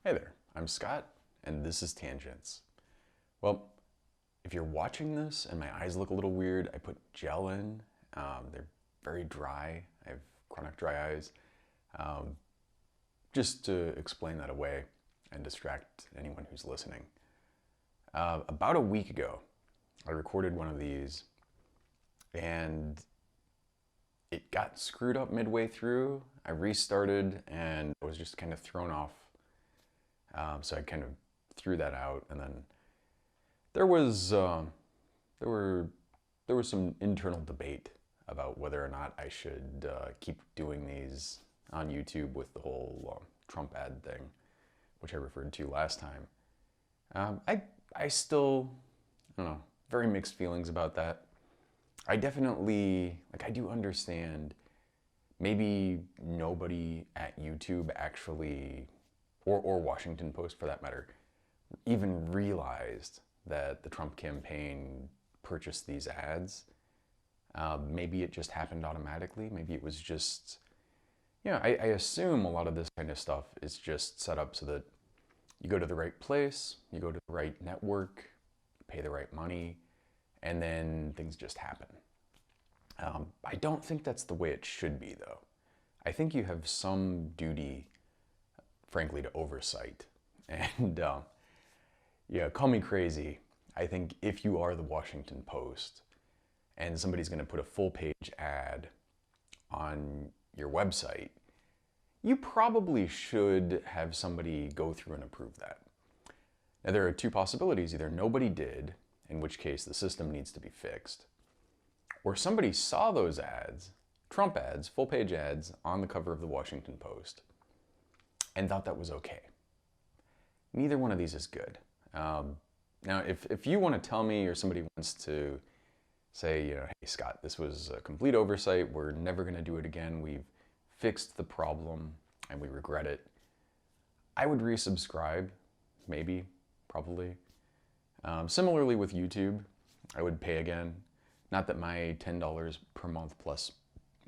Hey there, I'm Scott, and this is Tangents. Well, if you're watching this and my eyes look a little weird, I put gel in. They're very dry. I have chronic dry eyes. Um, just to explain that away and distract anyone who's listening. About a week ago, I recorded one of these and it got screwed up midway through. I restarted and I was just kind of thrown off. So I kind of threw that out, and then there was there were there was some internal debate about whether or not I should keep doing these on YouTube with the whole Trump ad thing, which I referred to last time. I still, I don't know, very mixed feelings about that. I definitely, I do understand maybe nobody at YouTube actually, or Washington Post for that matter, even realized that the Trump campaign purchased these ads. Maybe it just happened automatically. Maybe it was just, I assume a lot of this kind of stuff is just set up so that you go to the right place, you go to the right network, pay the right money, and then things just happen. I don't think that's the way it should be, though. I think you have some duty, frankly, to oversight. And call me crazy. I think if you are the Washington Post and somebody's going to put a full page ad on your website, you probably should have somebody go through and approve that. Now, there are two possibilities. Either nobody did, in which case the system needs to be fixed, or somebody saw those ads, Trump ads, full page ads, on the cover of the Washington Post and thought that was okay. Neither one of these is good. Now, if you want to tell me, or somebody wants to say, hey Scott, this was a complete oversight, we're never going to do it again, we've fixed the problem and we regret it, I would resubscribe, maybe, probably. Similarly with YouTube, I would pay again. Not that my $10 per month plus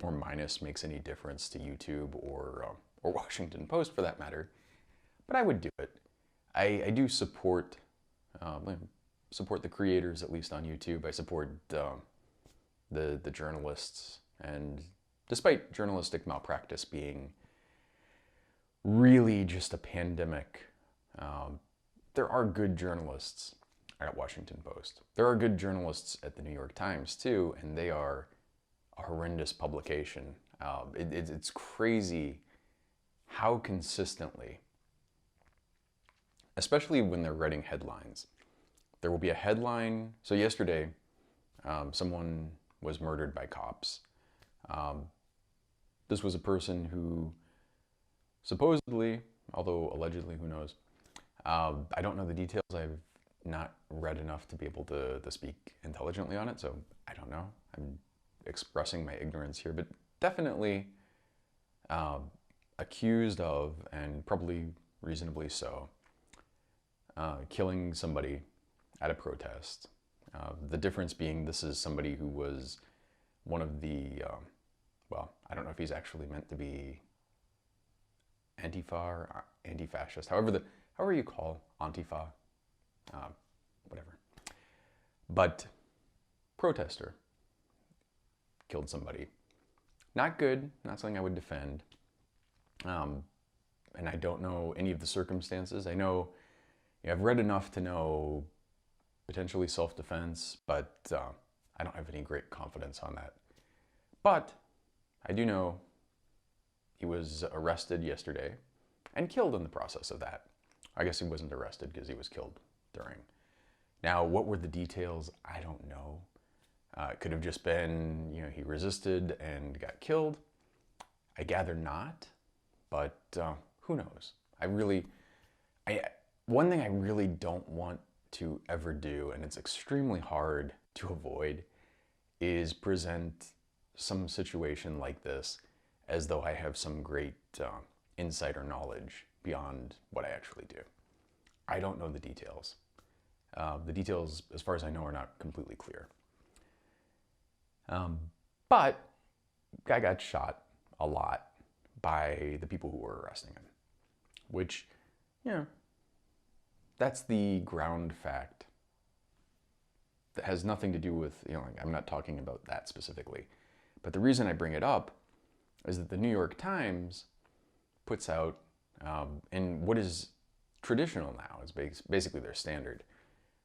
or minus makes any difference to YouTube or Washington Post for that matter, but I would do it. I do support the creators, at least on YouTube. I support the journalists, and despite journalistic malpractice being really just a pandemic, there are good journalists at Washington Post. There are good journalists at the New York Times too, and they are a horrendous publication. It's crazy how consistently, especially when they're writing headlines, there will be a headline. So yesterday, someone was murdered by cops. This was a person who supposedly, although allegedly, who knows, I don't know the details. I've not read enough to be able to speak intelligently on it, so I don't know. I'm expressing my ignorance here, but definitely accused of, and probably reasonably so, killing somebody at a protest. The difference being this is somebody who was one of the, well, I don't know if he's actually meant to be Antifa or anti-fascist, however you call Antifa, whatever. But protester killed somebody. Not good, not something I would defend. And I don't know any of the circumstances. I know, I've read enough to know potentially self-defense, but I don't have any great confidence on that. But I do know he was arrested yesterday and killed in the process of that. I guess he wasn't arrested because he was killed during. Now, what were the details? I don't know. It could have just been, he resisted and got killed. I gather not, but who knows? One thing I really don't want to ever do, and it's extremely hard to avoid, is present some situation like this as though I have some great insight or knowledge beyond what I actually do. I don't know the details. The details, as far as I know, are not completely clear. But guy got shot a lot by the people who were arresting him, which you know, that's the ground fact that has nothing to do with, like, I'm not talking about that specifically. But the reason I bring it up is that the New York Times puts out, in what is traditional now, is basically their standard.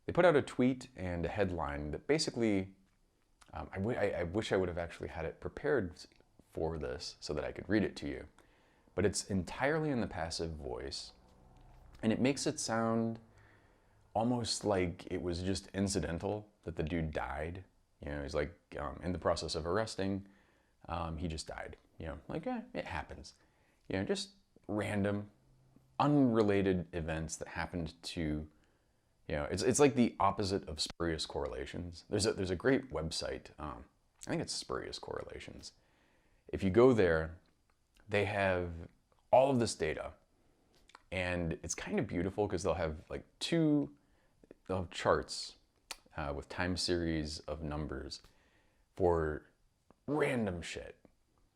They put out a tweet and a headline that basically, I wish I would have actually had it prepared for this so that I could read it to you. But it's entirely in the passive voice, and it makes it sound almost like it was just incidental that the dude died. He's like, in the process of arresting, he just died. Like, it happens. Just random, unrelated events that happened to, it's like the opposite of spurious correlations. There's a great website, I think it's Spurious Correlations. If you go there, they have all of this data, and it's kind of beautiful because they'll have like they'll have charts with time series of numbers for random shit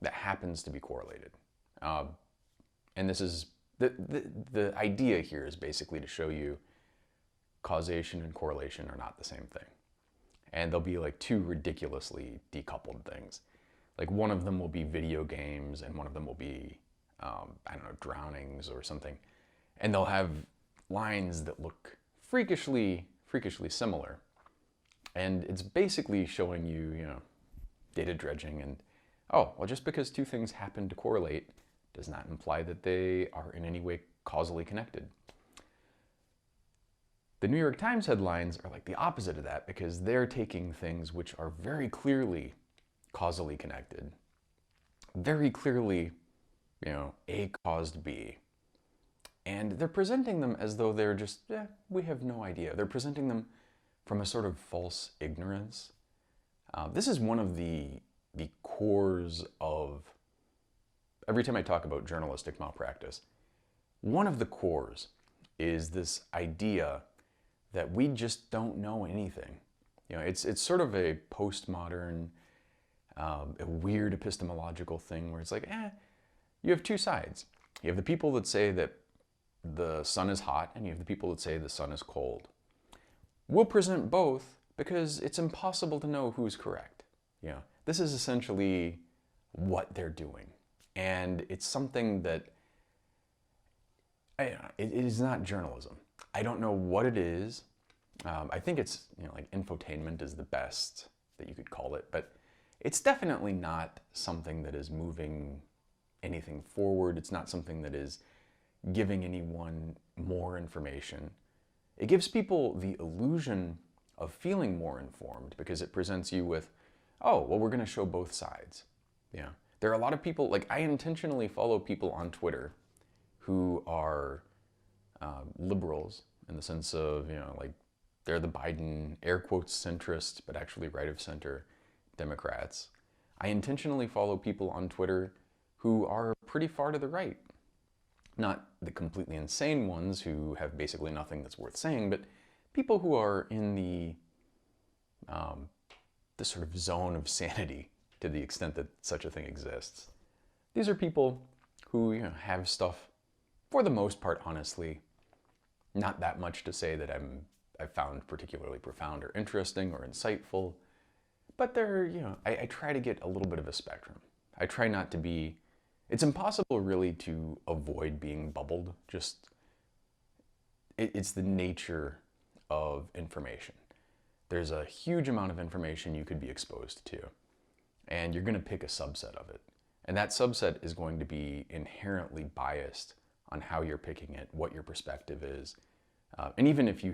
that happens to be correlated. And this is, the idea here is basically to show you causation and correlation are not the same thing. And they'll be like two ridiculously decoupled things. Like one of them will be video games and one of them will be, I don't know, drownings or something. And they'll have lines that look freakishly similar. And it's basically showing you, data dredging and, oh, well, just because two things happen to correlate does not imply that they are in any way causally connected. The New York Times headlines are like the opposite of that because they're taking things which are very clearly causally connected, very clearly, A caused B. And they're presenting them as though they're just, we have no idea. They're presenting them from a sort of false ignorance. This is one of the cores of, every time I talk about journalistic malpractice, one of the cores is this idea that we just don't know anything. It's sort of a postmodern, a weird epistemological thing where it's like, you have two sides. You have the people that say that the sun is hot, and you have the people that say the sun is cold. We'll present both because it's impossible to know who's correct. This is essentially what they're doing. And it's something that, it is not journalism. I don't know what it is. I think it's, like infotainment is the best that you could call it, but it's definitely not something that is moving anything forward. It's not something that is giving anyone more information. It gives people the illusion of feeling more informed because it presents you with, oh, well, we're going to show both sides. There are a lot of people, like I intentionally follow people on Twitter who are liberals in the sense of, like they're the Biden, air quotes, centrist, but actually right of center Democrats. I intentionally follow people on Twitter who are pretty far to the right. Not the completely insane ones who have basically nothing that's worth saying, but people who are in the sort of zone of sanity to the extent that such a thing exists. These are people who have stuff, for the most part, honestly, not that much to say that I've found particularly profound or interesting or insightful, but they're, I try to get a little bit of a spectrum. I try not to be, it's impossible really to avoid being bubbled. It's the nature of information. There's a huge amount of information you could be exposed to, and you're going to pick a subset of it. And that subset is going to be inherently biased on how you're picking it, what your perspective is. And even if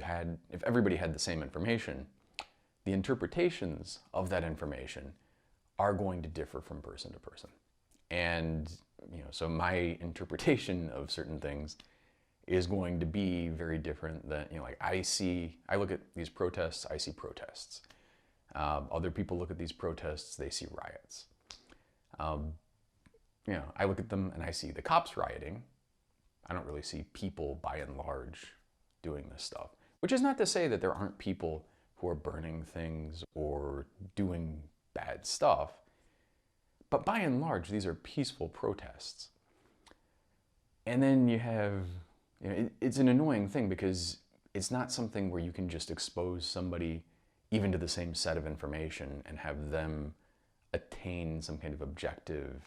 everybody had the same information, the interpretations of that information are going to differ from person to person. And, so my interpretation of certain things is going to be very different than, like I look at these protests, I see protests. Other people look at these protests, they see riots. I look at them and I see the cops rioting. I don't really see people, by and large, doing this stuff. Which is not to say that there aren't people who are burning things or doing bad stuff. But by and large, these are peaceful protests. And then you have it's an annoying thing because it's not something where you can just expose somebody even to the same set of information and have them attain some kind of objective,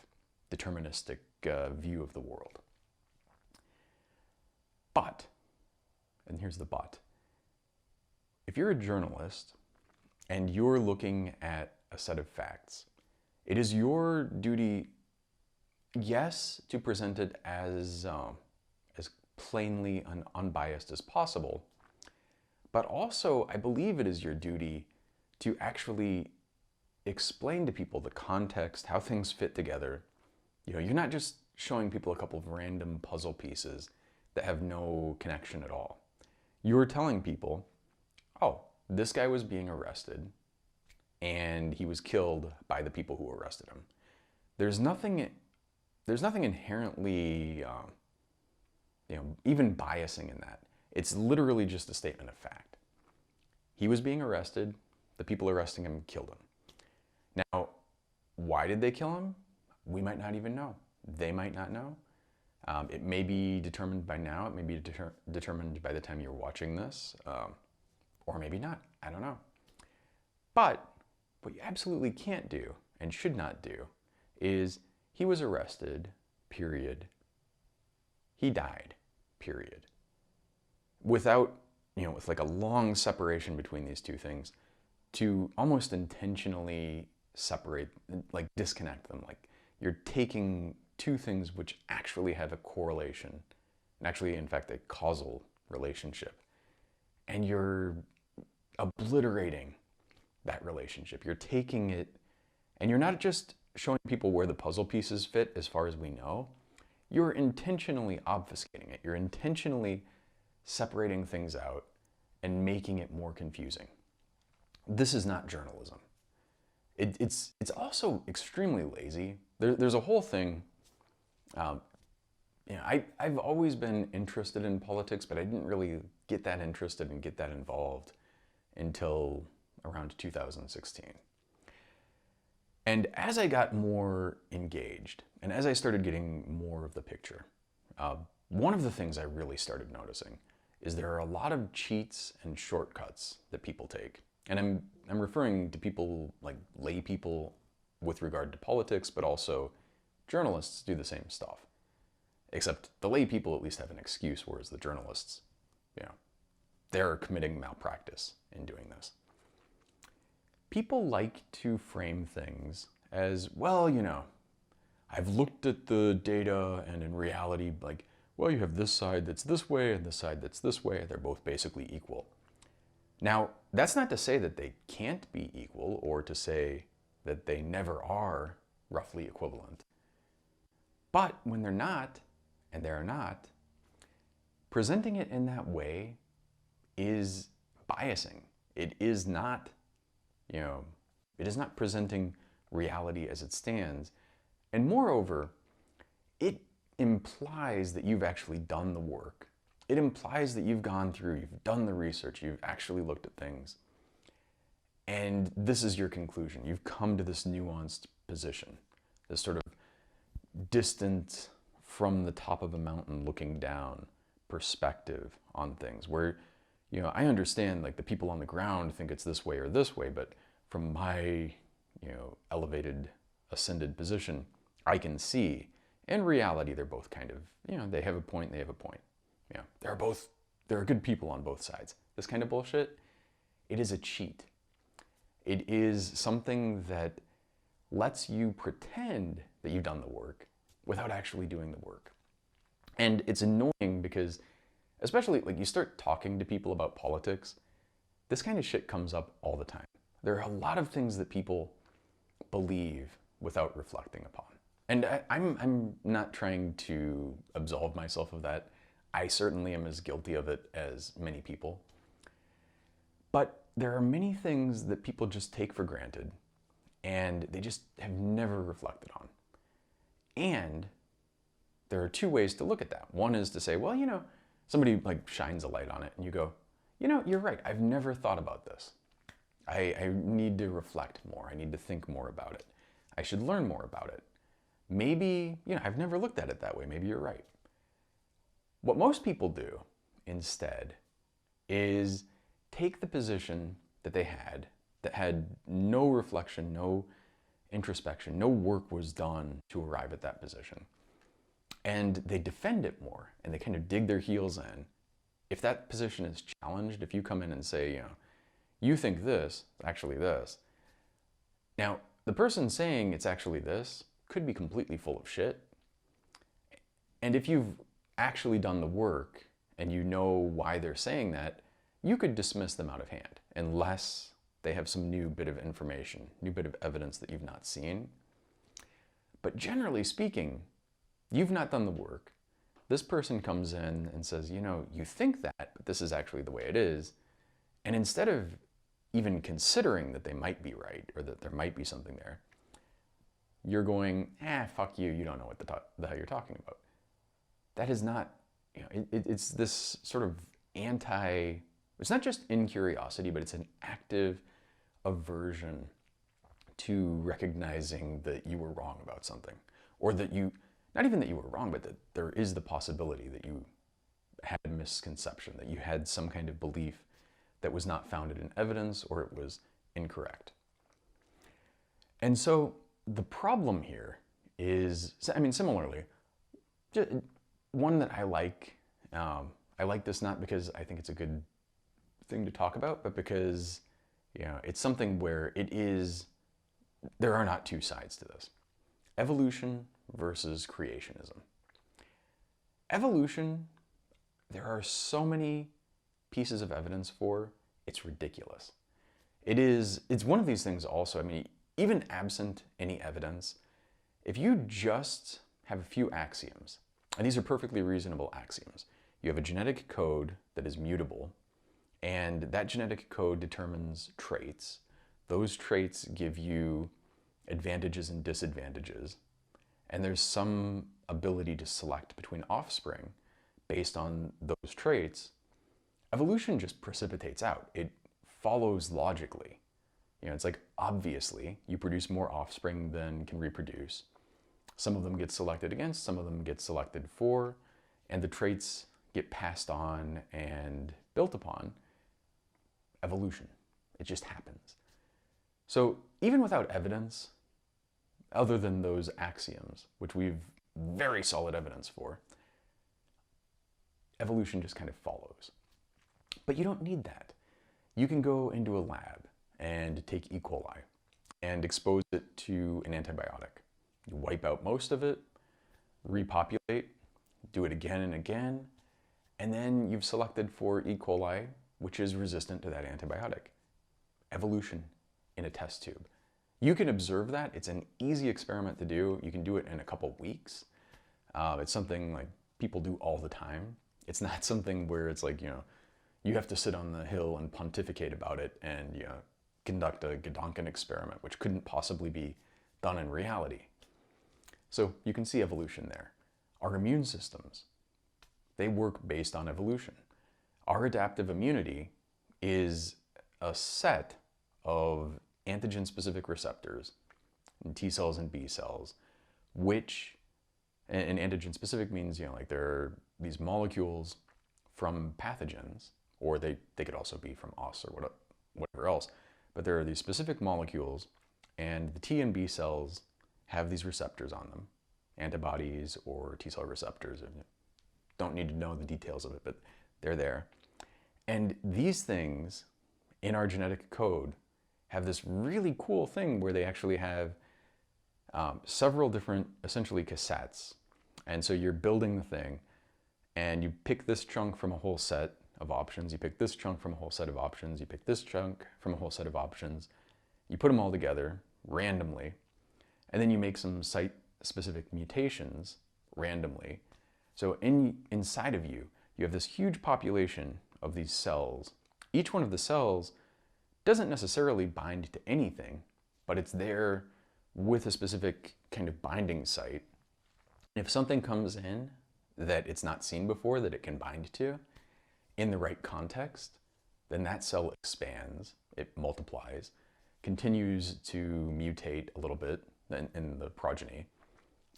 deterministic view of the world. But, and here's the but, if you're a journalist and you're looking at a set of facts, it is your duty, yes, to present it as plainly and unbiased as possible, but also I believe it is your duty to actually explain to people the context, how things fit together. You're not just showing people a couple of random puzzle pieces that have no connection at all. You're telling people, oh, this guy was being arrested and he was killed by the people who arrested him. There's nothing inherently, even biasing in that. It's literally just a statement of fact. He was being arrested. The people arresting him killed him. Now, why did they kill him? We might not even know. They might not know. It may be determined by now. It may be determined by the time you're watching this, or maybe not. I don't know. But what you absolutely can't do and should not do is he was arrested, period. He died, period. Without, with like a long separation between these two things, to almost intentionally separate, like disconnect them. Like you're taking two things which actually have a correlation, and actually, in fact, a causal relationship, and you're obliterating that relationship. You're taking it, and you're not just showing people where the puzzle pieces fit as far as we know. You're intentionally obfuscating it. You're intentionally separating things out and making it more confusing. This is not journalism. It's also extremely lazy. There's a whole thing. I've always been interested in politics, but I didn't really get that interested and get that involved until around 2016. And as I got more engaged, and as I started getting more of the picture, one of the things I really started noticing is there are a lot of cheats and shortcuts that people take. And I'm referring to people like lay people with regard to politics, but also journalists do the same stuff. Except the lay people at least have an excuse, whereas the journalists, they're committing malpractice in doing this. People like to frame things as, well, I've looked at the data and in reality, like, well, you have this side that's this way and this side that's this way. They're both basically equal. Now, that's not to say that they can't be equal or to say that they never are roughly equivalent. But when they're not, and they're not, presenting it in that way is biasing. It is not, it is not presenting reality as it stands. And moreover, it implies that you've actually done the work. It implies that you've gone through, you've done the research, you've actually looked at things. And this is your conclusion. You've come to this nuanced position, this sort of distant from the top of a mountain looking down perspective on things where, I understand like the people on the ground think it's this way or this way, but from my, elevated, ascended position, I can see in reality they're both kind of, they have a point, they have a point. There are good people on both sides. This kind of bullshit, it is a cheat. It is something that lets you pretend that you've done the work without actually doing the work. And it's annoying because, especially like you start talking to people about politics, this kind of shit comes up all the time. There are a lot of things that people believe without reflecting upon. And I'm not trying to absolve myself of that. I certainly am as guilty of it as many people. But there are many things that people just take for granted and they just have never reflected on. And there are two ways to look at that. One is to say, well, somebody like shines a light on it and you go, you're right. I've never thought about this. I need to reflect more. I need to think more about it. I should learn more about it. Maybe, I've never looked at it that way. Maybe you're right. What most people do instead is take the position that they had that had no reflection, no introspection, no work was done to arrive at that position. And they defend it more and they kind of dig their heels in. If that position is challenged, if you come in and say, you think this, actually this. Now, the person saying it's actually this could be completely full of shit. And if you've actually done the work and you know why they're saying that, you could dismiss them out of hand unless they have some new bit of information, new bit of evidence that you've not seen. But generally speaking, you've not done the work. This person comes in and says, you think that, but this is actually the way it is. And instead of even considering that they might be right or that there might be something there, you're going, fuck you, you don't know what the hell you're talking about. That is not, it's this sort of it's not just incuriosity, but it's an active aversion to recognizing that you were wrong about something. Or that not even that you were wrong, but that there is the possibility that you had a misconception, that you had some kind of belief that was not founded in evidence or it was incorrect. And so the problem here is, similarly, one that I like this not because I think it's a good thing to talk about, but because it's something where there are not two sides to this. Evolution versus creationism. Evolution, there are so many pieces of evidence for, it's ridiculous. It's one of these things also, even absent any evidence, if you just have a few axioms, and these are perfectly reasonable axioms, you have a genetic code that is mutable, and that genetic code determines traits. Those traits give you advantages and disadvantages, and there's some ability to select between offspring based on those traits. Evolution just precipitates out. It follows logically. It's like, obviously, you produce more offspring than can reproduce. Some of them get selected against, some of them get selected for, and the traits get passed on and built upon. Evolution. It just happens. So even without evidence, other than those axioms, which we've very solid evidence for, evolution just kind of follows. But you don't need that. You can go into a lab and take E. coli and expose it to an antibiotic. You wipe out most of it, repopulate, do it again and again, and then you've selected for E. coli, which is resistant to that antibiotic. Evolution in a test tube. You can observe that. It's an easy experiment to do. You can do it in a couple weeks. It's something like people do all the time. It's not something where it's like, you have to sit on the hill and pontificate about it and conduct a Gedanken experiment, which couldn't possibly be done in reality. So you can see evolution there. Our immune systems, they work based on evolution. Our adaptive immunity is a set of antigen-specific receptors, T cells and B cells, and antigen-specific means, there are these molecules from pathogens, or they could also be from us or whatever else, but there are these specific molecules, and the T and B cells have these receptors on them, antibodies or T cell receptors. Don't need to know the details of it, but they're there. And these things in our genetic code have this really cool thing where they actually have several different, essentially, cassettes. And so you're building the thing, and you pick this chunk from a whole set of options, you pick this chunk from a whole set of options, you pick this chunk from a whole set of options, you put them all together randomly, and then you make some site-specific mutations randomly. So inside of you, you have this huge population of these cells. Each one of the cells doesn't necessarily bind to anything, but it's there with a specific kind of binding site. If something comes in that it's not seen before, that it can bind to, in the right context, then that cell expands, it multiplies, continues to mutate a little bit in the progeny,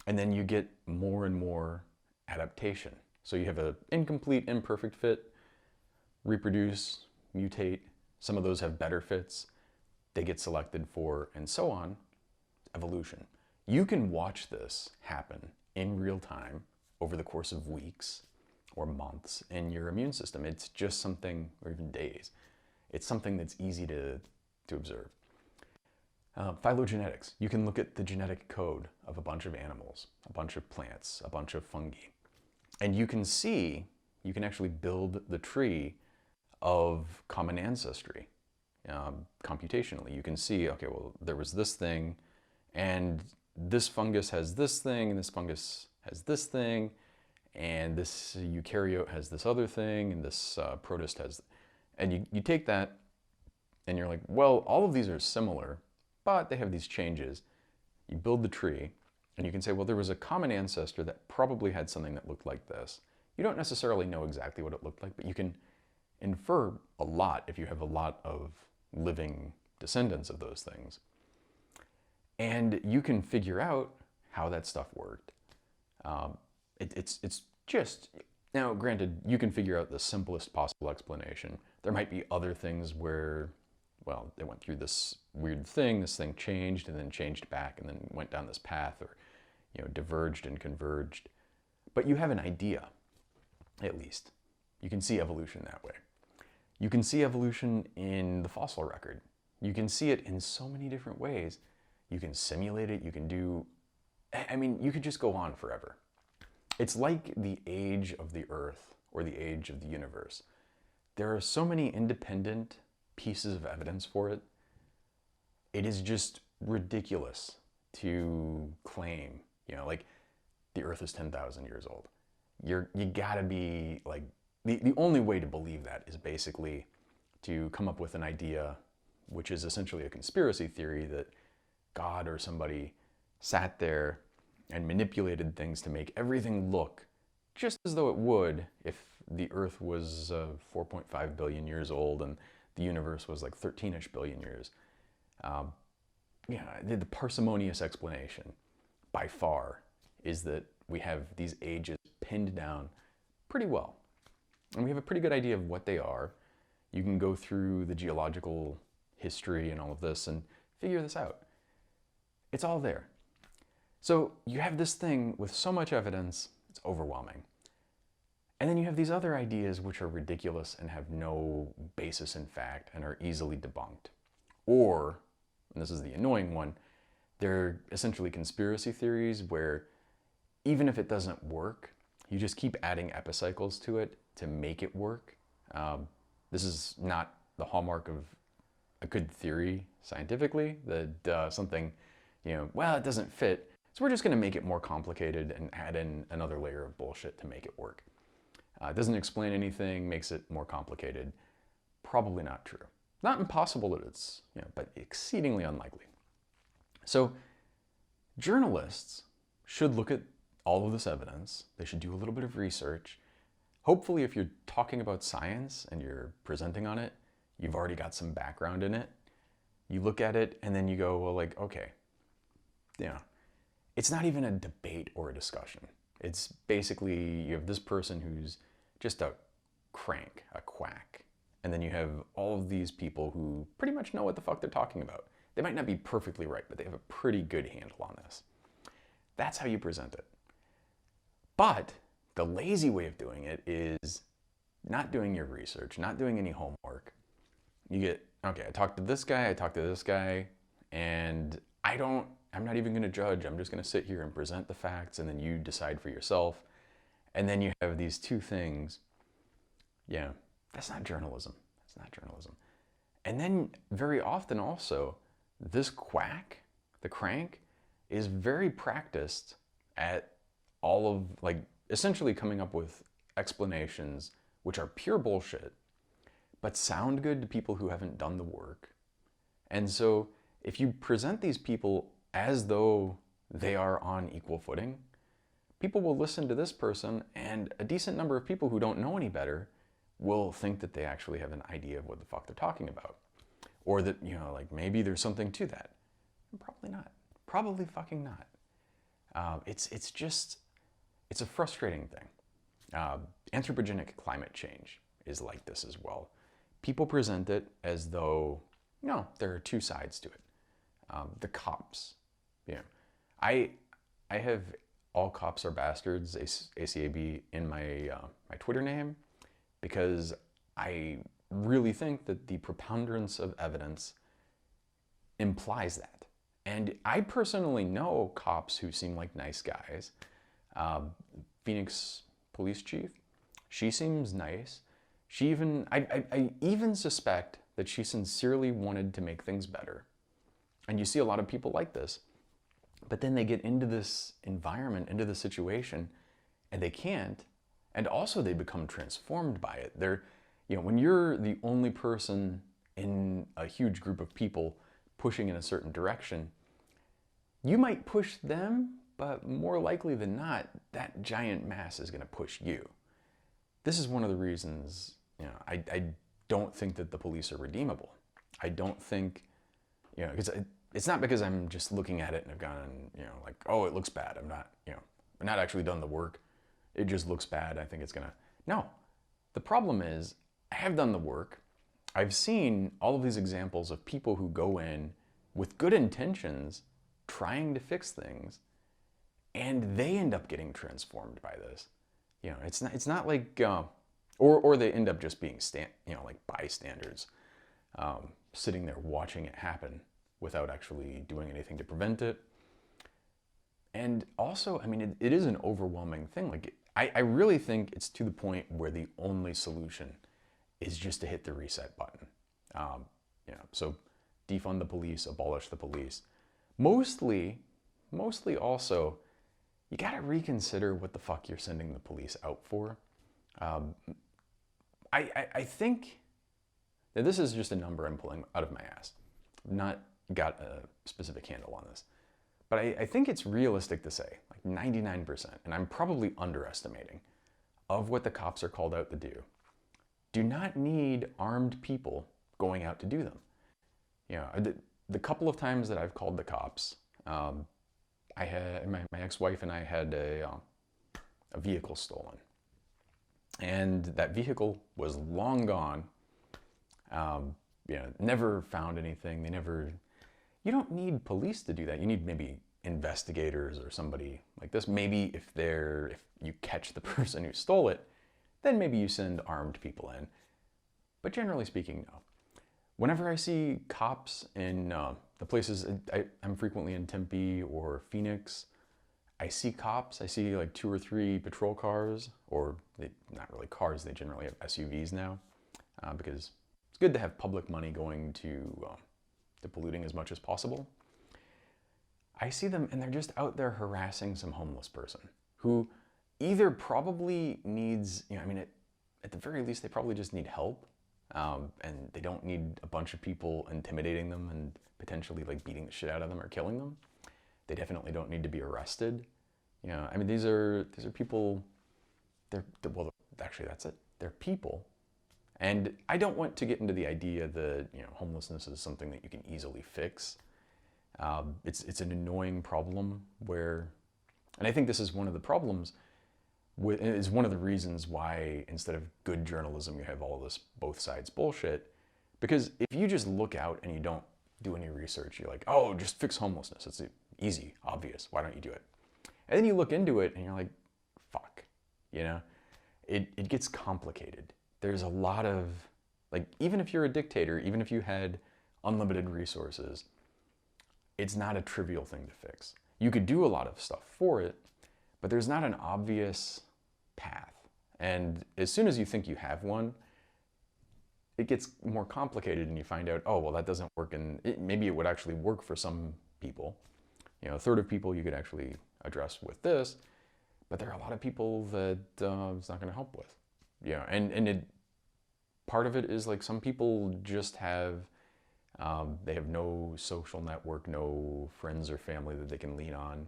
and then you get more and more adaptation. So you have an incomplete, imperfect fit, reproduce, mutate. Some of those have better fits. They get selected for, and so on. Evolution. You can watch this happen in real time over the course of weeks or months in your immune system. It's just something, or even days. It's something that's easy to observe. Phylogenetics. You can look at the genetic code of a bunch of animals, a bunch of plants, a bunch of fungi. And you can see, you can actually build the tree of common ancestry computationally. You can see, okay, well, there was this thing, and this fungus has this thing, and this fungus has this thing, and this eukaryote has this other thing, and this protist has, and you take that, and you're like, well, all of these are similar, but they have these changes. You build the tree, and you can say, well, there was a common ancestor that probably had something that looked like this. You don't necessarily know exactly what it looked like, but you can infer a lot if you have a lot of living descendants of those things. And you can figure out how that stuff worked. It's just, now granted, you can figure out the simplest possible explanation. There might be other things where, well, they went through this weird thing, this thing changed and then changed back and then went down this path, or, you know, diverged and converged. But you have an idea, at least. You can see evolution that way. You can see evolution in the fossil record. You can see it in so many different ways. You can simulate it, you can do, I mean, you could just go on forever. It's like the age of the Earth or the age of the universe. There are so many independent pieces of evidence for it. It is just ridiculous to claim, you know, like the Earth is 10,000 years old. You gotta be like, the only way to believe that is basically to come up with an idea, which is essentially a conspiracy theory that God or somebody sat there and manipulated things to make everything look just as though it would if the Earth was 4.5 billion years old and the universe was like 13-ish billion years. Yeah, the parsimonious explanation by far is that we have these ages pinned down pretty well. And we have a pretty good idea of what they are. You can go through the geological history and all of this and figure this out. It's all there. So you have this thing with so much evidence, it's overwhelming. And then you have these other ideas which are ridiculous and have no basis in fact and are easily debunked. Or, and this is the annoying one, they're essentially conspiracy theories where even if it doesn't work, you just keep adding epicycles to it to make it work. This is not the hallmark of a good theory scientifically, that something, you know, well, it doesn't fit, so we're just gonna make it more complicated and add in another layer of bullshit to make it work. It doesn't explain anything, makes it more complicated. Probably not true. Not impossible that it's, you know, but exceedingly unlikely. So journalists should look at all of this evidence. They should do a little bit of research. Hopefully, if you're talking about science and you're presenting on it, you've already got some background in it. You look at it and then you go, well, like, okay, you know, it's not even a debate or a discussion. It's basically, you have this person who's just a crank, a quack. And then you have all of these people who pretty much know what the fuck they're talking about. They might not be perfectly right, but they have a pretty good handle on this. That's how you present it. But the lazy way of doing it is not doing your research, not doing any homework. You get, okay, I talked to this guy, and I'm not even gonna judge. I'm just gonna sit here and present the facts, and then you decide for yourself. And then you have these two things. Yeah, that's not journalism. That's not journalism. And then very often also, this quack, the crank, is very practiced at all of, like, essentially coming up with explanations which are pure bullshit, but sound good to people who haven't done the work. And so if you present these people as though they are on equal footing, people will listen to this person, and a decent number of people who don't know any better will think that they actually have an idea of what the fuck they're talking about. Or that, you know, like maybe there's something to that. Probably not. Probably fucking not. It's a frustrating thing. Uh, Anthropogenic climate change is like this as well. People present it as though, no, there are two sides to it. The cops, you know, I have all cops are bastards, ACAB, in my my Twitter name, because I really think that the preponderance of evidence implies that. And I personally know cops who seem like nice guys. Phoenix police chief, she seems nice. She even, I even suspect that she sincerely wanted to make things better. And you see a lot of people like this. But then they get into this environment, into the situation, and they can't. And also they become transformed by it. They're, you know, when you're the only person in a huge group of people pushing in a certain direction, you might push them, but more likely than not, that giant mass is going to push you. This is one of the reasons, you know, I don't think that the police are redeemable. I don't think, you know, because it's not because I'm just looking at it and I've gone, you know, like, oh, it looks bad. I'm not, you know, I've not actually done the work. It just looks bad. I think it's gonna, no. The problem is I have done the work. I've seen all of these examples of people who go in with good intentions, trying to fix things, and they end up getting transformed by this. You know, it's not like, or they end up just being, you know, like bystanders, sitting there watching it happen without actually doing anything to prevent it. And also, I mean, it is an overwhelming thing. Like, I really think it's to the point where the only solution is just to hit the reset button. You know, so defund the police, abolish the police. Mostly also, you gotta reconsider what the fuck you're sending the police out for. I think that this is just a number I'm pulling out of my ass. I've not got a specific handle on this. But I think it's realistic to say, like 99%, and I'm probably underestimating, of what the cops are called out to do not need armed people going out to do them. You know, the couple of times that I've called the cops, I had my ex-wife and I had a vehicle stolen, and that vehicle was long gone. You know, never found anything. They never. You don't need police to do that. You need maybe investigators or somebody like this. Maybe if you catch the person who stole it, then maybe you send armed people in. But generally speaking, no. Whenever I see cops in the places, I'm frequently in Tempe or Phoenix, I see cops, I see like 2 or 3 patrol cars, or not really cars, they generally have SUVs now, because it's good to have public money going to polluting as much as possible. I see them and they're just out there harassing some homeless person who either probably needs, you know, I mean, at the very least, they probably just need help, and they don't need a bunch of people intimidating them and potentially like beating the shit out of them or killing them. They definitely don't need to be arrested. You know, I mean, these are people, well, actually that's it. They're people. And I don't want to get into the idea that, you know, homelessness is something that you can easily fix. It's an annoying problem where, and I think this is one of the problems, is one of the reasons why instead of good journalism, you have all this both sides bullshit. Because if you just look out and you don't do any research, you're like, oh, just fix homelessness. It's easy, obvious. Why don't you do it? And then you look into it and you're like, fuck, you know, it gets complicated. There's a lot of, like, even if you're a dictator, even if you had unlimited resources, it's not a trivial thing to fix. You could do a lot of stuff for it, but there's not an obvious path. And as soon as you think you have one, it gets more complicated and you find out, oh, well, that doesn't work. And maybe it would actually work for some people. You know, a third of people you could actually address with this, but there are a lot of people that it's not gonna help with. You know, and part of it is like some people just have, they have no social network, no friends or family that they can lean on.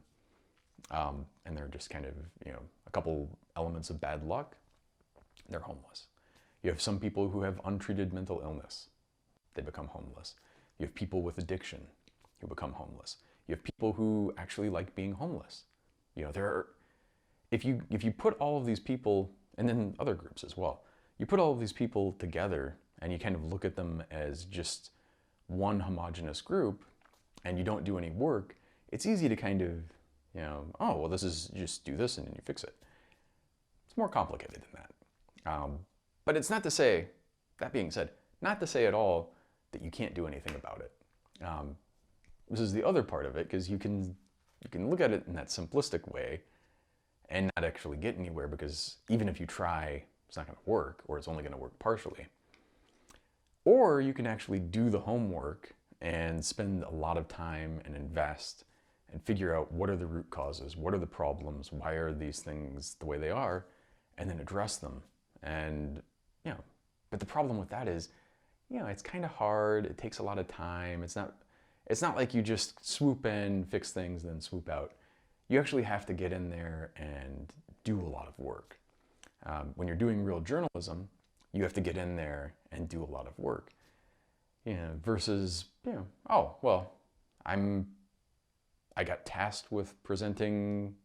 And they're just kind of, you know, a couple elements of bad luck, they're homeless. You have some people who have untreated mental illness, they become homeless. You have people with addiction who become homeless. You have people who actually like being homeless. You know, if you put all of these people and then other groups as well. You put all of these people together and you kind of look at them as just one homogenous group and you don't do any work, it's easy to kind of, oh, well, this is just do this and then you fix it. It's more complicated than that. But it's not to say, that being said, not to say at all that you can't do anything about it. This is the other part of it, because you can look at it in that simplistic way and not actually get anywhere, because even if you try, it's not going to work, or it's only going to work partially. Or you can actually do the homework and spend a lot of time and invest and figure out what are the root causes, what are the problems, why are these things the way they are, and then address them. And, but the problem with that is, it's kind of hard, it takes a lot of time, it's not like you just swoop in, fix things, then swoop out. You actually have to get in there and do a lot of work. When you're doing real journalism, you have to get in there and do a lot of work. Versus, oh, well, I got tasked with presenting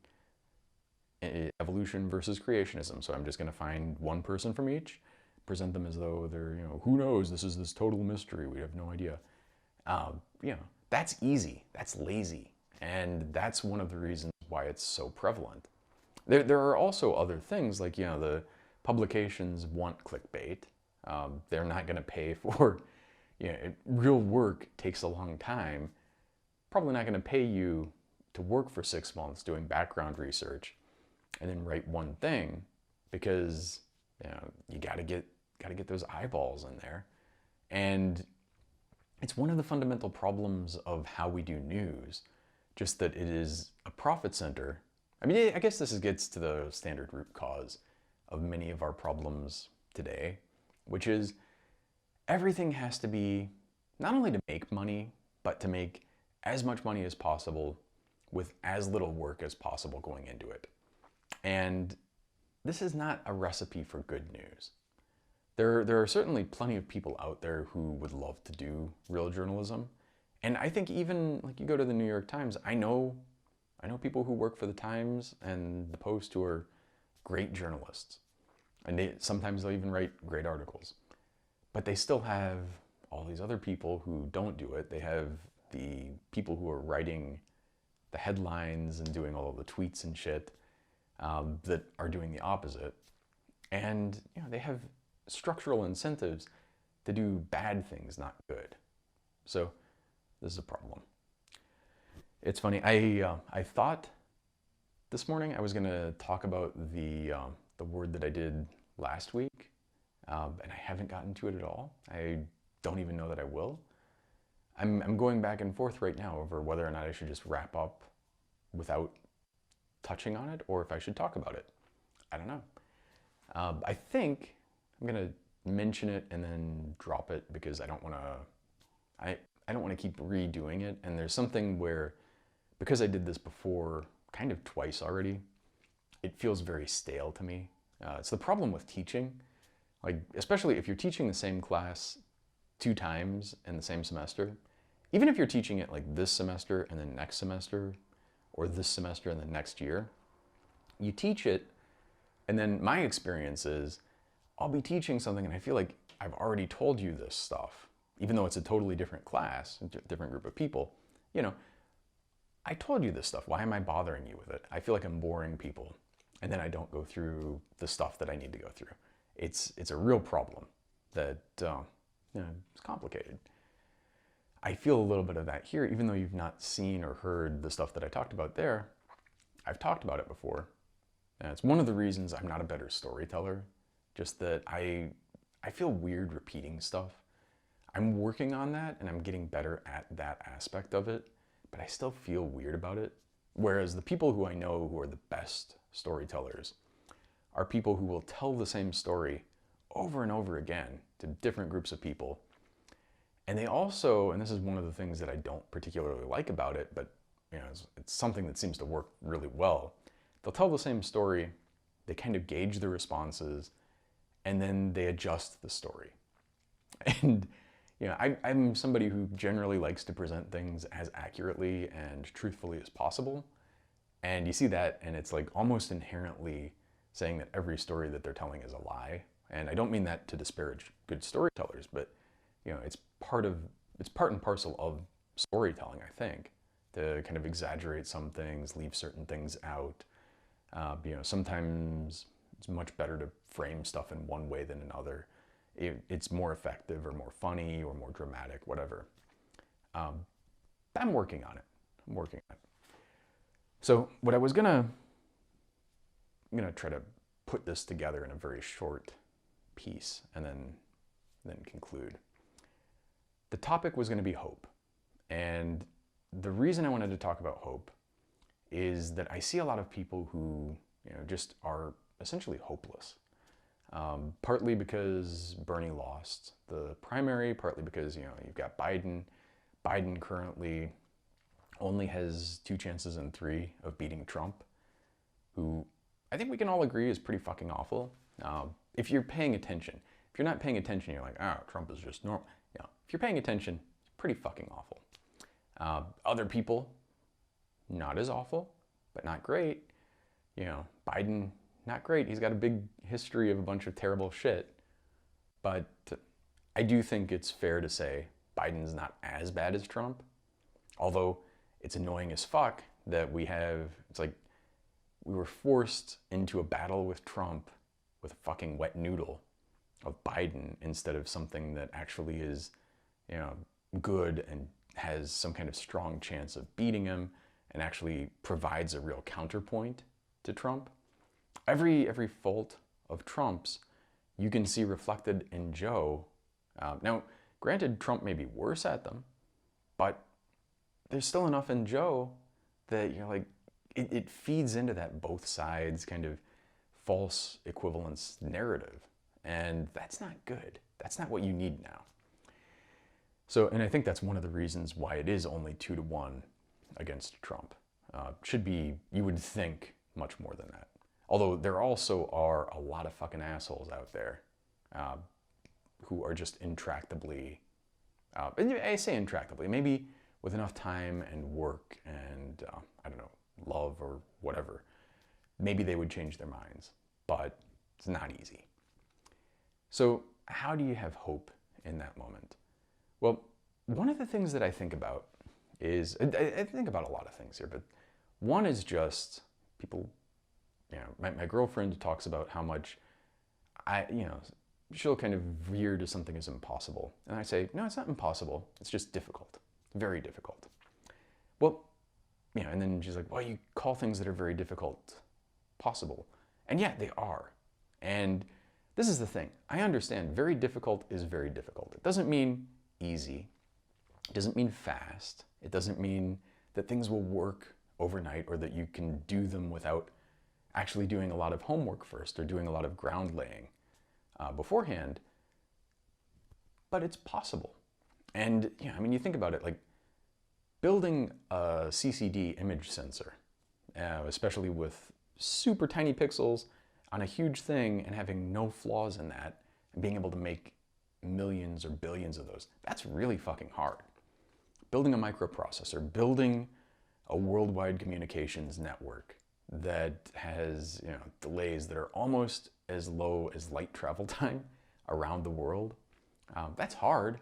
evolution versus creationism, so I'm just going to find one person from each, present them as though they're, who knows, this is this total mystery, we have no idea. That's easy, that's lazy, and that's one of the reasons why it's so prevalent. There are also other things, like, the publications want clickbait. They're not going to pay for, real work takes a long time. Probably not going to pay you to work for 6 months doing background research and then write one thing, because you got to get those eyeballs in there. And it's one of the fundamental problems of how we do news, just that it is a profit center. I mean, I guess this gets to the standard root cause of many of our problems today, which is everything has to be not only to make money, but to make as much money as possible with as little work as possible going into it. And this is not a recipe for good news. There are certainly plenty of people out there who would love to do real journalism. And I think even, like, you go to the New York Times, I know people who work for the Times and the Post who are great journalists. And sometimes they'll even write great articles. But they still have all these other people who don't do it. They have the people who are writing the headlines and doing all of the tweets and shit that are doing the opposite. And they have structural incentives to do bad things, not good. So this is a problem. It's funny. I thought this morning I was going to talk about the word that I did last week, and I haven't gotten to it at all. I don't even know that I will. I'm going back and forth right now over whether or not I should just wrap up without touching on it, or if I should talk about it. I don't know. I think I'm gonna mention it and then drop it, because I don't want to keep redoing it. And there's something where, because I did this before kind of twice already, it feels very stale to me. It's the problem with teaching, like, especially if you're teaching the same class 2 times in the same semester. Even if you're teaching it like this semester and then next semester, or this semester and then next year, you teach it, and then my experience is I'll be teaching something and I feel like I've already told you this stuff, even though it's a totally different class, a different group of people. I told you this stuff. Why am I bothering you with it? I feel like I'm boring people, and then I don't go through the stuff that I need to go through. It's a real problem that it's complicated. I feel a little bit of that here, even though you've not seen or heard the stuff that I talked about there. I've talked about it before. And it's one of the reasons I'm not a better storyteller, just that I feel weird repeating stuff. I'm working on that, and I'm getting better at that aspect of it, but I still feel weird about it. Whereas the people who I know who are the best storytellers are people who will tell the same story over and over again to different groups of people. And they also, and this is one of the things that I don't particularly like about it, but it's something that seems to work really well. They'll tell the same story, they kind of gauge the responses, and then they adjust the story. And I'm somebody who generally likes to present things as accurately and truthfully as possible. And you see that, and it's like almost inherently saying that every story that they're telling is a lie. And I don't mean that to disparage good storytellers, but it's part and parcel of storytelling, I think, to kind of exaggerate some things, leave certain things out. Sometimes it's much better to frame stuff in one way than another. It's more effective or more funny or more dramatic, whatever. I'm working on it. So what I was I'm gonna try to put this together in a very short piece and then conclude. The topic was gonna be hope. And the reason I wanted to talk about hope is that I see a lot of people who just are essentially hopeless. Partly because Bernie lost the primary, partly because you've got Biden. Biden currently only has 2 chances in 3 of beating Trump, who I think we can all agree is pretty fucking awful. If you're paying attention. If you're not paying attention, you're like, Trump is just normal. If you're paying attention, it's pretty fucking awful. Other people, not as awful, but not great. Biden, not great. He's got a big history of a bunch of terrible shit. But I do think it's fair to say Biden's not as bad as Trump. Although it's annoying as fuck that it's like we were forced into a battle with Trump with a fucking wet noodle of Biden instead of something that actually is, good and has some kind of strong chance of beating him and actually provides a real counterpoint to Trump. Every fault of Trump's you can see reflected in Joe. Now, granted, Trump may be worse at them, but there's still enough in Joe that it feeds into that both sides kind of false equivalence narrative. And that's not good. That's not what you need now. So, and I think that's one of the reasons why it is only 2-1 against Trump. Should be, you would think, much more than that. Although there also are a lot of fucking assholes out there who are just intractably, and I say intractably, maybe with enough time and work and, love or whatever, maybe they would change their minds, but it's not easy. So how do you have hope in that moment? Well, one of the things that I think about is, I think about a lot of things here, but one is just people, my girlfriend talks about how much she'll kind of veer to something as impossible. And I say, no, it's not impossible. It's just difficult, very difficult. Well, and then she's like, well, you call things that are very difficult possible. And yeah, they are. And this is the thing. I understand very difficult is very difficult. It doesn't mean easy. It doesn't mean fast. It doesn't mean that things will work overnight or that you can do them without actually doing a lot of homework first or doing a lot of ground laying beforehand. But it's possible. And you think about it, like building a CCD image sensor, especially with super tiny pixels on a huge thing and having no flaws in that and being able to make millions or billions of those, that's really fucking hard. Building a microprocessor, building a worldwide communications network that has delays that are almost as low as light travel time around the world, that's hard,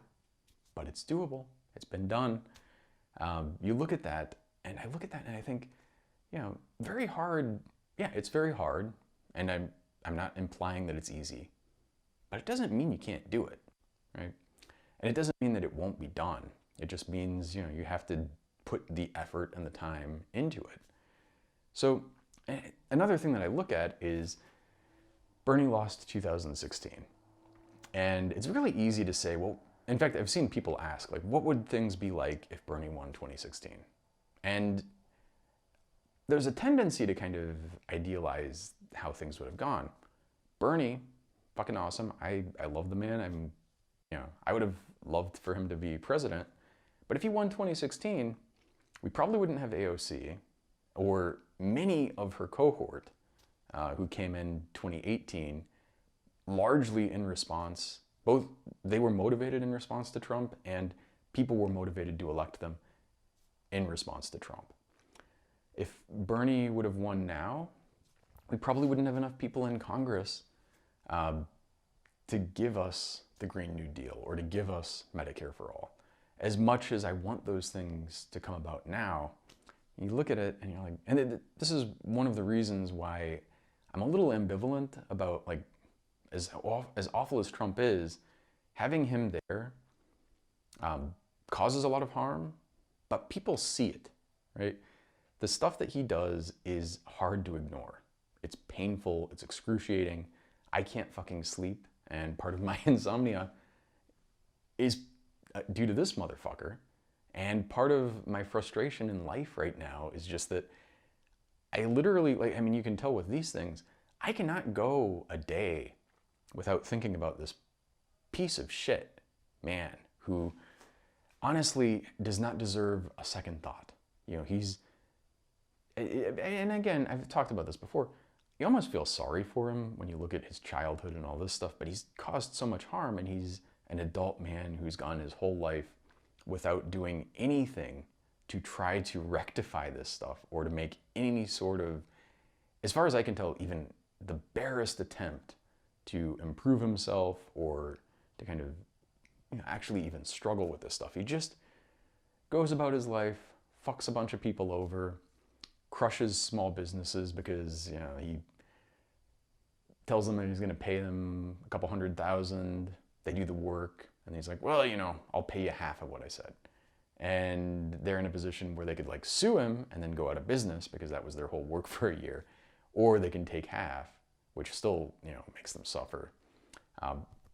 but it's doable. It's been done. You look at that, and I look at that and I think, very hard. Yeah, it's very hard, and I'm not implying that it's easy, but it doesn't mean you can't do it, right? And it doesn't mean that it won't be done. It just means, you have to put the effort and the time into it. So another thing that I look at is Bernie lost 2016. And it's really easy to say, well, in fact, I've seen people ask, like, what would things be like if Bernie won 2016? And there's a tendency to kind of idealize how things would have gone. Bernie, fucking awesome. I love the man. I would have loved for him to be president. But if he won 2016, we probably wouldn't have AOC or many of her cohort who came in 2018, largely in response, both they were motivated in response to Trump and people were motivated to elect them in response to Trump. If Bernie would have won now, we probably wouldn't have enough people in Congress to give us the Green New Deal or to give us Medicare for all. As much as I want those things to come about now, you look at it and you're like, and this is one of the reasons why I'm a little ambivalent about, like, as awful as Trump is, having him there causes a lot of harm, but people see it, right? The stuff that he does is hard to ignore. It's painful, it's excruciating. I can't fucking sleep, and part of my insomnia is due to this motherfucker. And part of my frustration in life right now is just that I literally, like, I mean, you can tell with these things, I cannot go a day without thinking about this piece of shit man who honestly does not deserve a second thought. You know, he's, and again, I've talked about this before, you almost feel sorry for him when you look at his childhood and all this stuff, but he's caused so much harm, and he's an adult man who's gone his whole life without doing anything to try to rectify this stuff or to make any sort of, as far as I can tell, even the barest attempt to improve himself or to kind of, you know, actually even struggle with this stuff. He just goes about his life, fucks a bunch of people over, crushes small businesses because, you know, he tells them that he's going to pay them a couple $100,000. They do the work, and he's like, well, you know, I'll pay you half of what I said. And they're in a position where they could, like, sue him and then go out of business because that was their whole work for a year, or they can take half, which still, you know, makes them suffer.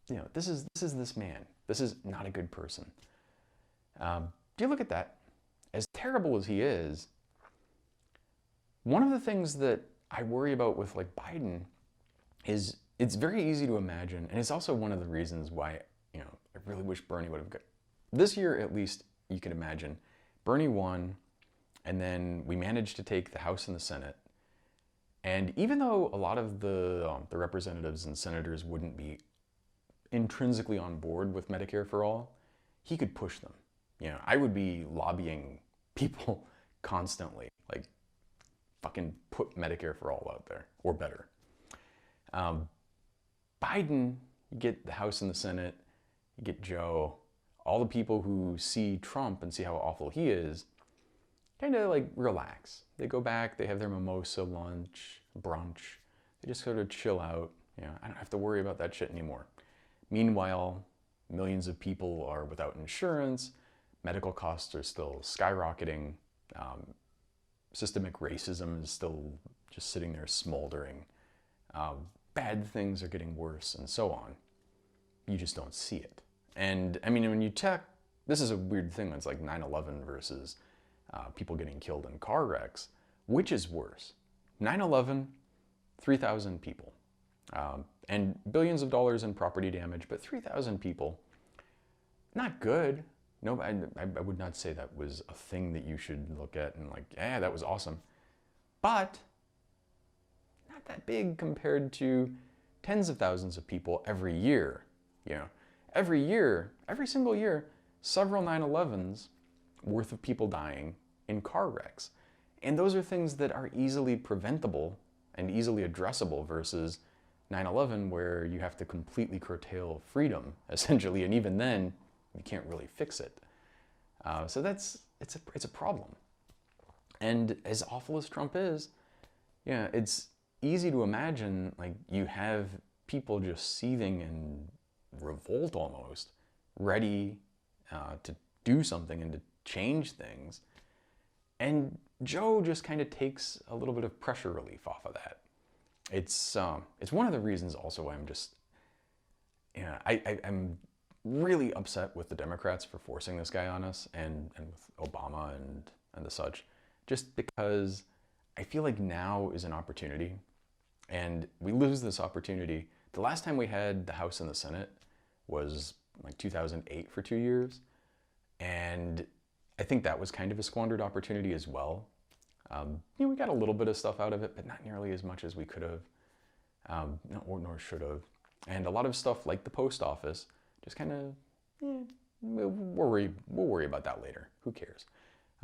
You know, this is this man. This is not a good person. Do you look at that? As terrible as he is, one of the things that I worry about with, like, Biden is it's very easy to imagine, and it's also one of the reasons why, you know, I really wish Bernie would have got, this year at least, you can imagine, Bernie won, and then we managed to take the House and the Senate. And even though a lot of the representatives and senators wouldn't be intrinsically on board with Medicare for all, he could push them. You know, I would be lobbying people constantly, like, fucking put Medicare for all out there, or better. Biden, you get the House and the Senate, you get Joe, all the people who see Trump and see how awful he is, kind of, like, relax. They go back, they have their mimosa lunch, brunch, they just sort of chill out. You know, I don't have to worry about that shit anymore. Meanwhile, millions of people are without insurance, medical costs are still skyrocketing, systemic racism is still just sitting there smoldering, bad things are getting worse, and so on. You just don't see it. And I mean, when you check, this is a weird thing. It's like 9/11 versus people getting killed in car wrecks. Which is worse? 9/11, 3,000 people, and billions of dollars in property damage, but 3,000 people, not good. No, I would not say that was a thing that you should look at and, like, yeah, that was awesome. But not that big compared to tens of thousands of people every year. You know, every year, every single year, several 9/11s worth of people dying in car wrecks. And those are things that are easily preventable and easily addressable versus 9/11, where you have to completely curtail freedom, essentially, and even then, you can't really fix it. So it's a problem. And as awful as Trump is, yeah, it's easy to imagine, like, you have people just seething in revolt almost, ready to do something and to change things. And Joe just kind of takes a little bit of pressure relief off of that. It's one of the reasons also why I'm just, you know, I'm really upset with the Democrats for forcing this guy on us, and with Obama and the such, just because I feel like now is an opportunity, and we lose this opportunity. The last time we had the House and the Senate was like 2008 for 2 years, and I think that was kind of a squandered opportunity as well. You know, we got a little bit of stuff out of it, but not nearly as much as we could have, nor should have. And a lot of stuff like the post office, just kind of, we'll worry about that later. Who cares?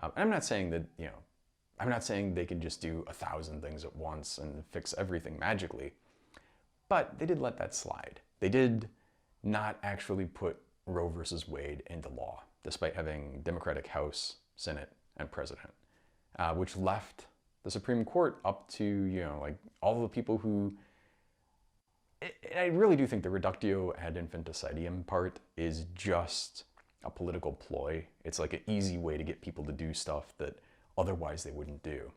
And I'm not saying that, you know, I'm not saying they can just do 1,000 things at once and fix everything magically, but they did let that slide. They did not actually put Roe versus Wade into law, despite having Democratic House, Senate, and President, which left the Supreme Court up to, like all the people who, I really do think the reductio ad infanticidem part is just a political ploy. It's like an easy way to get people to do stuff that otherwise they wouldn't do.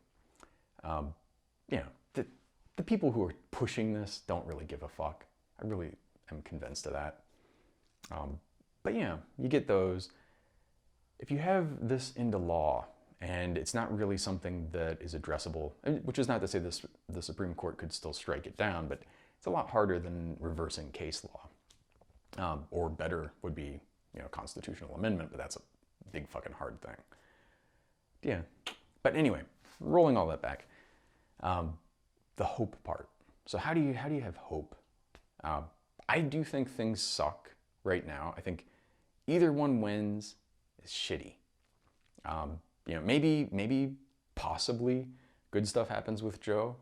The people who are pushing this don't really give a fuck. I really am convinced of that. But yeah, you get those. If you have this into law and it's not really something that is addressable, which is not to say the Supreme Court could still strike it down, but it's a lot harder than reversing case law. Or better would be, constitutional amendment, but that's a big fucking hard thing. Yeah. But anyway, rolling all that back, the hope part. So how do you have hope? I do think things suck right now. I think either one wins is shitty. Maybe possibly good stuff happens with Joe.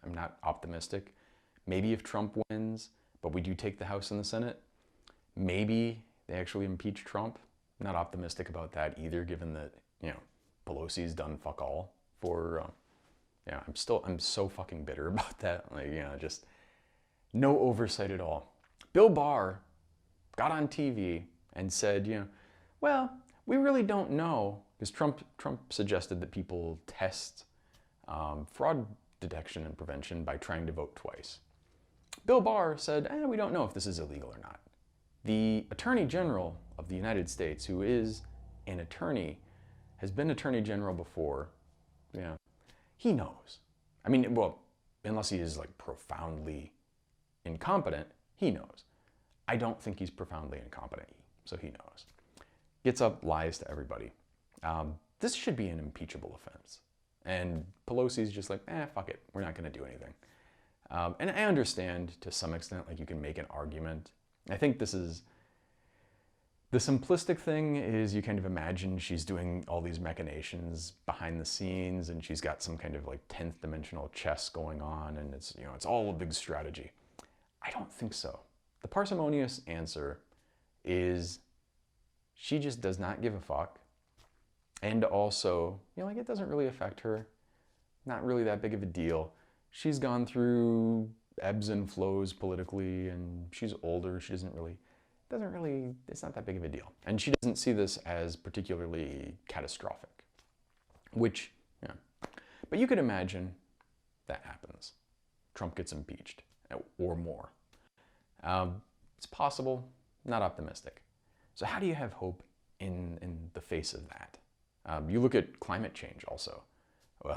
I'm not optimistic. Maybe if Trump wins, but we do take the House and the Senate, maybe they actually impeach Trump. I'm not optimistic about that either, given that, Pelosi's done fuck all for, I'm so fucking bitter about that. Just no oversight at all. Bill Barr got on TV and said, well, we really don't know, because Trump suggested that people test fraud detection and prevention by trying to vote twice. Bill Barr said, we don't know if this is illegal or not. The Attorney General of the United States, who is an attorney, has been Attorney General before. Yeah, he knows. I mean, well, unless he is like profoundly incompetent, he knows. I don't think he's profoundly incompetent, so he knows. Gets up, lies to everybody. This should be an impeachable offense. And Pelosi's just like, fuck it, we're not gonna do anything. And I understand to some extent, like you can make an argument. I think the simplistic thing is you kind of imagine she's doing all these machinations behind the scenes and she's got some kind of like 10th dimensional chess going on and it's all a big strategy. I don't think so. The parsimonious answer is she just does not give a fuck. And also, it doesn't really affect her. Not really that big of a deal. She's gone through ebbs and flows politically and she's older. She it's not that big of a deal. And she doesn't see this as particularly catastrophic, but you could imagine that happens. Trump gets impeached or more. It's possible, not optimistic. So how do you have hope in the face of that? You look at climate change also.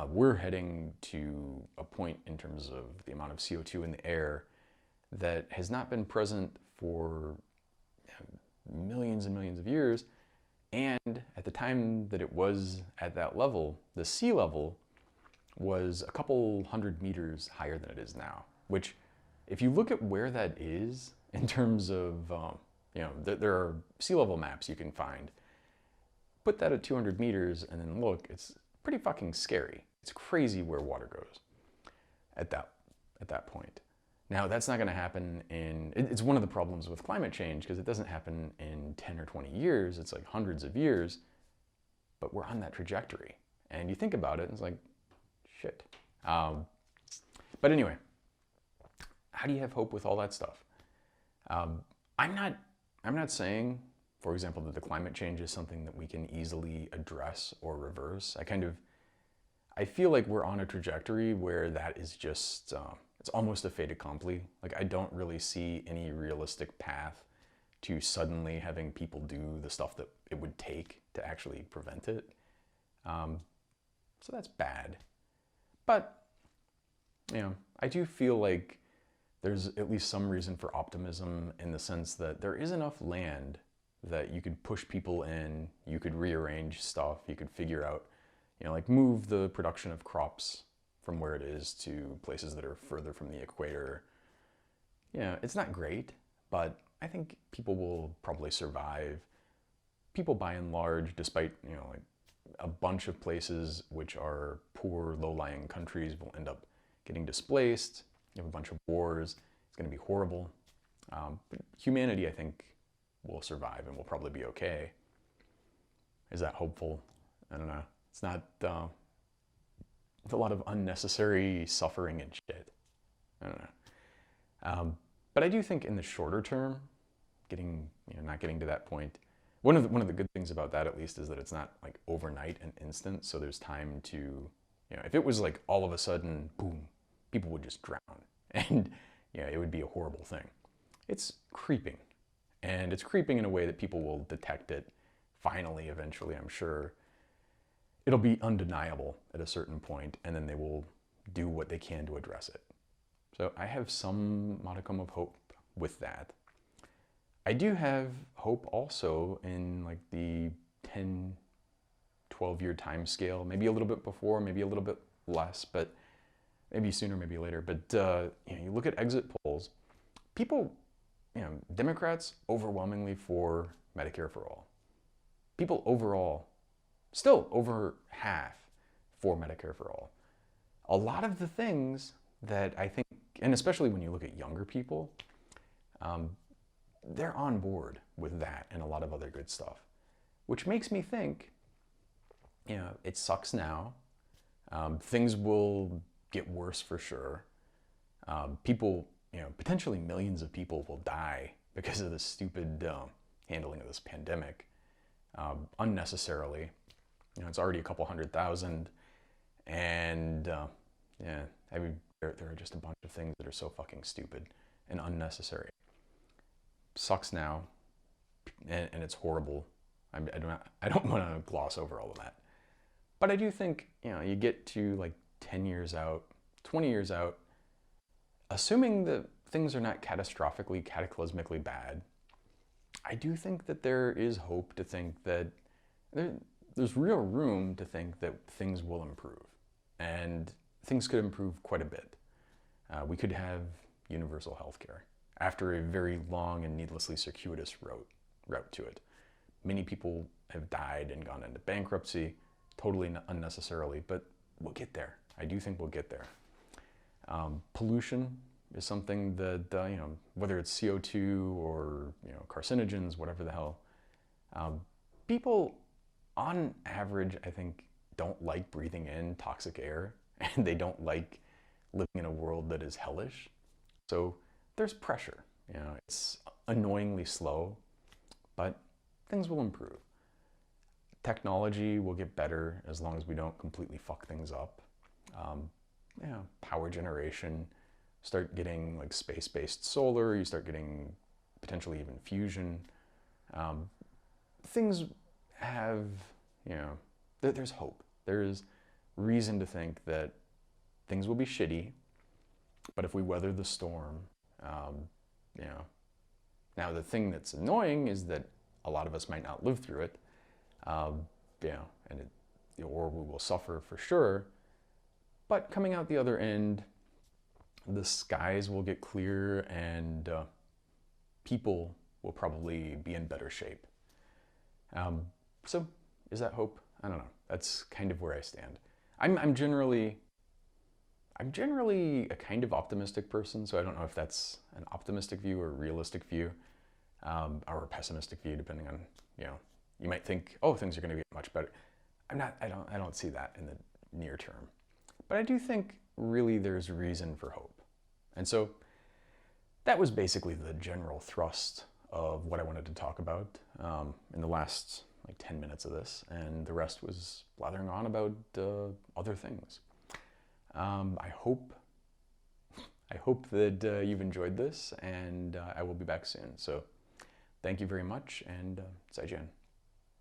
We're heading to a point in terms of the amount of CO2 in the air that has not been present for millions and millions of years. And at the time that it was at that level, the sea level was a couple 100 meters higher than it is now, which if you look at where that is in terms of, there are sea level maps you can find. Put that at 200 meters and then look, it's pretty fucking scary. It's crazy where water goes at that point. Now, that's not going to happen it's one of the problems with climate change because it doesn't happen in 10 or 20 years. It's like hundreds of years, but we're on that trajectory. And you think about it, and it's like, shit. But anyway, how do you have hope with all that stuff? I'm not saying, for example, that the climate change is something that we can easily address or reverse. I feel like we're on a trajectory where that is just, it's almost a fait accompli. Like I don't really see any realistic path to suddenly having people do the stuff that it would take to actually prevent it. So that's bad. But, I do feel like there's at least some reason for optimism in the sense that there is enough land that you could push people in, you could rearrange stuff, you could figure out, like move the production of crops from where it is to places that are further from the equator. It's not great, but I think people will probably survive. People by and large, despite, like a bunch of places which are poor, low-lying countries will end up getting displaced. You have a bunch of wars. It's going to be horrible. But humanity, I think, will survive and will probably be okay. Is that hopeful? I don't know. It's not, it's a lot of unnecessary suffering and shit. I don't know. But I do think in the shorter term, not getting to that point, one of the good things about that, at least, is that it's not like overnight and instant. So there's time to, if it was like all of a sudden, boom, people would just drown, and it would be a horrible thing. It's creeping, and it's creeping in a way that people will detect it. Finally, eventually, I'm sure it'll be undeniable at a certain point, and then they will do what they can to address it. So I have some modicum of hope with that. I do have hope also in like the 10, 12-year time scale, maybe a little bit before, maybe a little bit less, but maybe sooner, maybe later. But you look at exit polls, people, Democrats overwhelmingly for Medicare for all. People overall, still over half for Medicare for all. A lot of the things that I think, and especially when you look at younger people, they're on board with that and a lot of other good stuff, which makes me think, it sucks now. Things will get worse for sure. People, potentially millions of people will die because of the stupid handling of this pandemic unnecessarily. It's already a couple 100,000, and there are just a bunch of things that are so fucking stupid and unnecessary. Sucks now, and it's horrible. I don't want to gloss over all of that, but I do think you get to like 10 years out, 20 years out, assuming that things are not catastrophically, cataclysmically bad. I do think that there is hope to think that there's real room to think that things will improve, and things could improve quite a bit. We could have universal health care after a very long and needlessly circuitous route to it. Many people have died and gone into bankruptcy, totally unnecessarily, but we'll get there. I do think we'll get there. Pollution is something that, whether it's CO2 or, carcinogens, whatever the hell, people on average, I think, don't like breathing in toxic air, and they don't like living in a world that is hellish. So there's pressure. It's annoyingly slow, but things will improve. Technology will get better as long as we don't completely fuck things up. Power generation, start getting like space-based solar, you start getting potentially even fusion. Things have, there's hope. There's reason to think that things will be shitty, but if we weather the storm, now the thing that's annoying is that a lot of us might not live through it, or we will suffer for sure. But coming out the other end, the skies will get clear, and people will probably be in better shape. So is that hope? I don't know. That's kind of where I stand. I'm generally a kind of optimistic person, so I don't know if that's an optimistic view or a realistic view, or a pessimistic view, depending on, you might think, oh, things are going to get much better. I don't see that in the near term. But I do think really there's reason for hope. And so that was basically the general thrust of what I wanted to talk about in the last like 10 minutes of this, and the rest was blathering on about other things. I hope that you've enjoyed this, and I will be back soon. So thank you very much, and Zaijian.